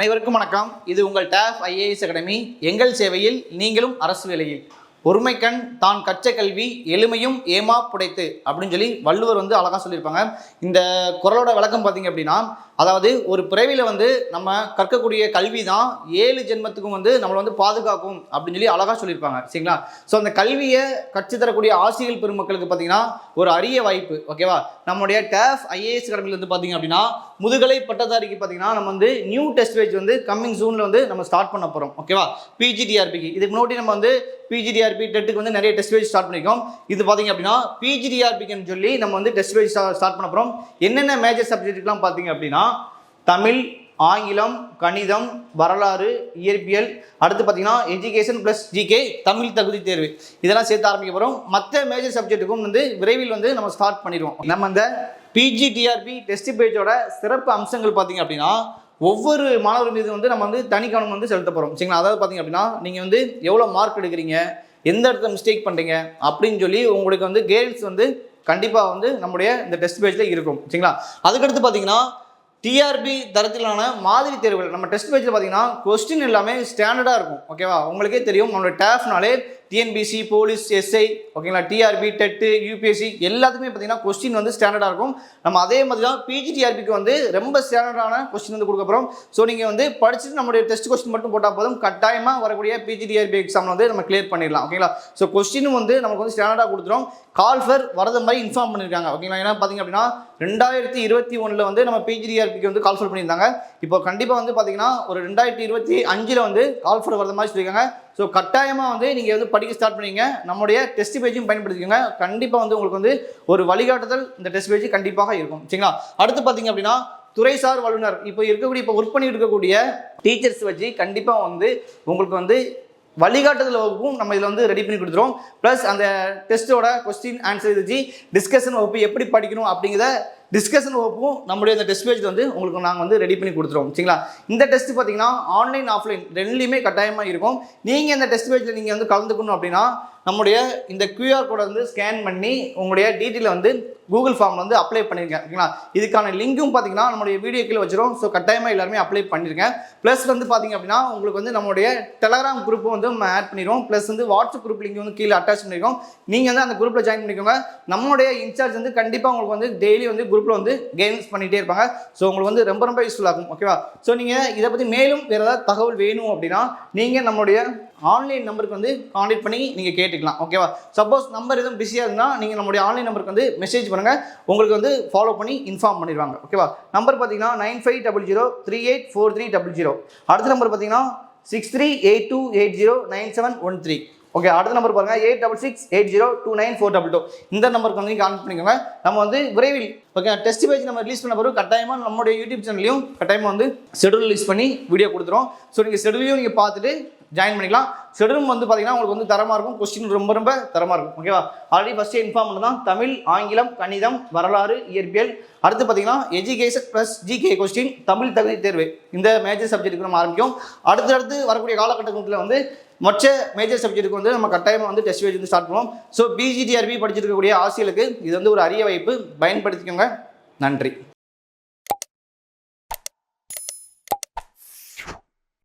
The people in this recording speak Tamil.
அனைவருக்கும் வணக்கம். இது உங்கள் TAF IAS அகாடமி. எங்கள் சேவையில் நீங்களும் அரசு வேலையில். ஒருமைக்கண் தான் கற்ற கல்வி எளிமையும் ஏமா புடைத்து அப்படின்னு சொல்லி வள்ளுவர் அழகாக சொல்லியிருப்பாங்க. இந்த குறளோட விளக்கம் பார்த்தீங்க அப்படின்னா, அதாவது ஒரு பிறவியில் நம்ம கற்கக்கூடிய கல்வி தான் 7 ஜென்மத்துக்கும் நம்மளை பாதுகாக்கும் அப்படின்னு சொல்லி அழகாக சொல்லியிருப்பாங்க. சரிங்களா? ஸோ அந்த கல்வியை கற்றுத்தரக்கூடிய ஆசிரியர் பெருமக்களுக்கு பார்த்தீங்கன்னா ஒரு அரிய வாய்ப்பு. ஓகேவா? நம்முடைய TAF IAS அகாடமியில் பார்த்தீங்க அப்படின்னா முதுகலை பட்டதாரிக்கு பார்த்தீங்கன்னா நம்ம நியூ டெஸ்ட் பேஜ் கம்மிங் ஜூனில் நம்ம ஸ்டார்ட் பண்ண போகிறோம். ஓகேவா? PGDRBக்கு இதுக்கு முன்னாடி நம்ம PGDRB டெட்டுக்கு நிறைய டெஸ்ட் பேஜ் ஸ்டார்ட் பண்ணியிருக்கோம். இது பார்த்தீங்க அப்படின்னா PGDRBக்குன்னு சொல்லி நம்ம டெஸ்ட் பேஜ் ஸ்டார்ட் பண்ண போகிறோம். என்னென்ன மேஜர் சப்ஜெக்ட்லாம் பார்த்தீங்க அப்படின்னா தமிழ், ஆங்கிலம், கணிதம், வரலாறு, இயற்பியல், அடுத்து பார்த்தீங்கன்னா எஜுகேஷன் ப்ளஸ் GK, தமிழ் தகுதி தேர்வு, இதெல்லாம் சேர்த்து ஆரம்பிக்க போகிறோம். மற்ற மேஜர் சப்ஜெக்ட்டுக்கும் விரைவில் நம்ம ஸ்டார்ட் பண்ணிடுவோம். நம்ம இந்த PGDRB டெஸ்ட் பேஜோட சிறப்பு அம்சங்கள் பார்த்தீங்க அப்படின்னா ஒவ்வொரு மாணவர் மீது நம்ம தனி கவனம் செலுத்த போகிறோம். சரிங்களா? அதாவது பார்த்தீங்க அப்படின்னா நீங்கள் எவ்வளோ மார்க் எடுக்கிறீங்க, எந்த இடத்துல மிஸ்டேக் பண்ணுறீங்க அப்படின்னு சொல்லி உங்களுக்கு கைடன்ஸ் கண்டிப்பாக நம்முடைய இந்த டெஸ்ட் பேஜில் இருக்கும். சரிங்களா? அதுக்கடுத்து பார்த்தீங்கன்னா TRB தரத்திலான மாதிரி தேர்வுகள் நம்ம டெஸ்ட் பேஜில் பார்த்தீங்கன்னா கொஸ்டின் எல்லாமே ஸ்டாண்டர்டாக இருக்கும். ஓகேவா? உங்களுக்கே தெரியும் நம்மளோட TAFனாலே TNPSC, போலீஸ், SI, ஓகேங்களா, TRB, டெட்டு, UPSC எல்லாத்துக்குமே பார்த்தீங்கன்னா கொஸ்டின் ஸ்டாண்டர்டாக இருக்கும். நம்ம அதே மாதிரி தான் PGDRBக்கு ரொம்ப ஸ்டாண்டர்டான கொஸ்டின் கொடுக்க போகிறோம். ஸோ நீங்கள் படிச்சுட்டு நம்மளுடைய டெஸ்ட் கொஸ்டின் மட்டும் போட்டால் போதும், கட்டாயமாக வரக்கூடிய PGDRB எக்ஸாமில் நம்ம கிளியர் பண்ணிடலாம். ஓகேங்களா? ஸோ கொஸ்டினும் நமக்கு ஸ்டாண்டர்டாக கொடுத்துரும். கால் ஃபர் வரது மாதிரி இன்ஃபார்ம் பண்ணியிருக்காங்க. ஓகேங்களா? ஏன்னா பார்த்தீங்க அப்படின்னா 2021 நம்ம PGDRBக்கு கால் ஃபர் பண்ணியிருந்தாங்க. இப்போ கண்டிப்பாக பார்த்தீங்கன்னா ஒரு 2025 கால் ஃபர் வரது மாதிரி சொல்லியிருக்காங்க. ஸோ கட்டாயமாக நீங்கள் படிக்க ஸ்டார்ட் பண்ணிங்க. நம்முடைய டெஸ்ட் பேஜும் பயன்படுத்திக்கோங்க. கண்டிப்பாக உங்களுக்கு ஒரு வழிகாட்டுதல் இந்த டெஸ்ட் பேஜ் கண்டிப்பாக இருக்கும். சரிங்களா? அடுத்து பார்த்தீங்க அப்படின்னா துறைசார் வல்லுநர் இப்போ ஒர்க் பண்ணிட்டு இருக்கக்கூடிய டீச்சர்ஸ் வச்சு கண்டிப்பாக உங்களுக்கு வழிகாட்டுதல் வகுப்பும் நம்ம இதில் ரெடி பண்ணி கொடுத்துருவோம். ப்ளஸ் அந்த டெஸ்ட்டோட கொஸ்டின் ஆன்சர் வச்சு டிஸ்கஷன் வகுப்பு எப்படி படிக்கணும் அப்படிங்கிற டிஸ்கஷன் வகுப்பும் நம்முடைய இந்த டெஸ்ட் பேஜ் உங்களுக்கு நாங்கள் ரெடி பண்ணி கொடுத்துருவோம். சரிங்களா? இந்த டெஸ்ட் பார்த்தீங்கன்னா ஆன்லைன் ஆஃப்லைன் ரெண்டுலேயுமே கட்டாயமாக இருக்கும். நீங்கள் இந்த டெஸ்ட் பேஜில் நீங்கள் கலந்துக்கணும் அப்படின்னா நம்முடைய இந்த QR கோடை ஸ்கேன் பண்ணி உங்களுடைய டீட்டெயிலை கூகுள் ஃபார்மில் அப்ளை பண்ணியிருக்கேன். ஓகேங்களா? இதுக்கான லிங்க்கும் பார்த்தீங்கன்னா நம்மளுடைய வீடியோ கீழே வச்சிரும். ஸோ கட்டாயமாக எல்லாருமே அப்ளை பண்ணியிருக்கேன். ப்ளஸ் பார்த்தீங்க அப்படின்னா உங்களுக்கு நம்மளுடைய டெலகிராம் குரூப்பும் நம்ம ஆட் பண்ணிடுவோம். ப்ளஸ் வாட்ஸ்அப் குரூப் லிங்க் கீழே அட்டாச் பண்ணியிருக்கோம். நீங்கள் அந்த குரூப்பில் ஜாயின் பண்ணிக்கோங்க. நம்மளுடைய இன்சார்ஜ் கண்டிப்பாக உங்களுக்கு டெய்லி குரூப்பில் கைடன்ஸ் பண்ணிகிட்டே இருப்பாங்க. ஸோ உங்களுக்கு ரொம்ப ரொம்ப யூஸ்ஃபுல்லாக இருக்கும். ஓகேவா? ஸோ நீங்கள் இதை பற்றி மேலும் வேறு ஏதாவது தகவல் வேணும் அப்படின்னா நீங்கள் நம்மளுடைய ஆன்லைன் நம்பருக்கு கான்டாக்ட் பண்ணி நீங்கள் கேட்டுக்கலாம். ஓகேவா? சப்போஸ் நம்பர் எதுவும் பிஸியாக இருந்தால் நீங்கள் நம்மளுடைய ஆன்லைன் நம்பருக்கு மெசேஜ் பண்ணுங்கள். உங்களுக்கு ஃபாலோ பண்ணி இன்ஃபார்ம் பண்ணிடுவாங்க. ஓகேவா? நம்பர் பார்த்தீங்கன்னா 9500384300. அடுத்த நம்பர் பார்த்தீங்கன்னா 6382809713. ஓகே, அடுத்த நம்பர் பாருங்க 8668029422. இந்த நம்பருக்கு கான்டாக்ட் பண்ணிக்கோங்க. நம்ம விரைவில் ஓகே டெஸ்ட் பேஜ் நம்ம ரிலீஸ் பண்ண பிறகு கட்டாயமாக நம்மளுடைய யூடியூப் சேனல்லையும் கட்டாயமாக ஷெடியூல் ரிலீஸ் பண்ணி வீடியோ கொடுத்துரும். ஸோ நீங்கள் ஷெடியூலையும் நீங்கள் பார்த்துட்டு ஜாயின் பண்ணிக்கலாம். ஷெடியூல் பார்த்தீங்கன்னா உங்களுக்கு தரமாக இருக்கும். கொஸ்டின் ரொம்ப ரொம்ப தரமாக இருக்கும். ஓகேவா? ஆல்ரெடி ஃபஸ்ட்டே இன்ஃபார்ம் பண்ணதான் தமிழ், ஆங்கிலம், கணிதம், வரலாறு, இயற்பியல், அடுத்து பார்த்தீங்கன்னா education plus GK question, Tamil தகுதி தேர்வு, இந்த மேஜர் சப்ஜெக்ட்டுக்கு நம்ம ஆரம்பிக்கும். அடுத்தடுத்து வரக்கூடிய காலகட்டத்தில் மற்ற மேஜர் சப்ஜெக்ட்டுக்கு நம்ம கட்டாயமாக டெஸ்ட் பேஜ் ஸ்டார்ட் பண்ணுவோம். ஸோ PGDRB படிச்சிருக்கக்கூடிய ஆசிரியர்களுக்கு இது ஒரு அரிய வாய்ப்பு, பயன்படுத்திக்கோங்க. நன்றி.